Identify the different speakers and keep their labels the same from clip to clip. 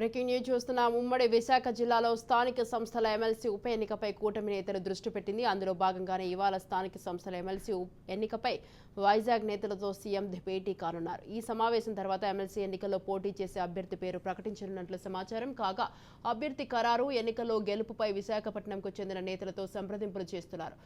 Speaker 1: Breaking news చూస్తున్నాం. ఉమ్మడి విశాఖ జిల్లాలో స్థానిక సంస్థల ఎమ్మెల్సీ ఉప ఎన్నికపై కూటమి నేతలు దృష్టి పెట్టింది. అందులో భాగంగానే ఇవాళ స్థానిక సంస్థల ఎమ్మెల్సీ ఎన్నికపై వైజాగ్ నేతలతో సీఎం భేటీ కానున్నారు. ఈ సమావేశం తర్వాత ఎమ్మెల్సీ ఎన్నికల్లో పోటీ చేసే అభ్యర్థి పేరు ప్రకటించనున్నట్లు సమాచారం. కాగా అభ్యర్థి ఖరారు, ఎన్నికల్లో గెలుపుపై విశాఖపట్నంకు చెందిన నేతలతో సంప్రదింపులు చేస్తున్నారు.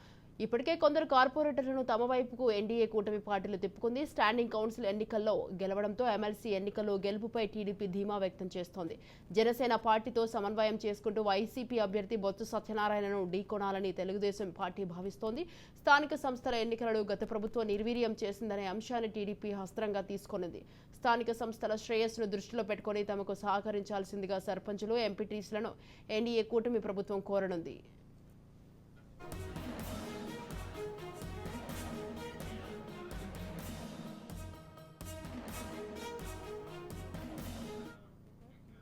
Speaker 1: ఇప్పటికే కొందరు కార్పొరేటర్లను తమ వైపుకు ఎన్డీఏ కూటమి పార్టీలు తిప్పుకుంది. స్టాండింగ్ కౌన్సిల్ ఎన్నికల్లో గెలవడంతో ఎమ్మెల్సీ ఎన్నికల్లో గెలుపుపై టీడీపీ ధీమా వ్యక్తం చేస్తోంది. జనసేన పార్టీతో సమన్వయం చేసుకుంటూ వైసీపీ అభ్యర్థి బొత్స సత్యనారాయణను ఢీకొనాలని తెలుగుదేశం పార్టీ భావిస్తోంది. స్థానిక సంస్థల ఎన్నికలను గత ప్రభుత్వం నిర్వీర్యం చేసిందనే అంశాన్ని టీడీపీ అస్త్రంగా తీసుకొనింది. స్థానిక సంస్థల శ్రేయస్సును దృష్టిలో పెట్టుకుని తమకు సహకరించాల్సిందిగా సర్పంచులు, ఎంపీటీసీలను ఎన్డీఏ కూటమి ప్రభుత్వం కోరనుంది.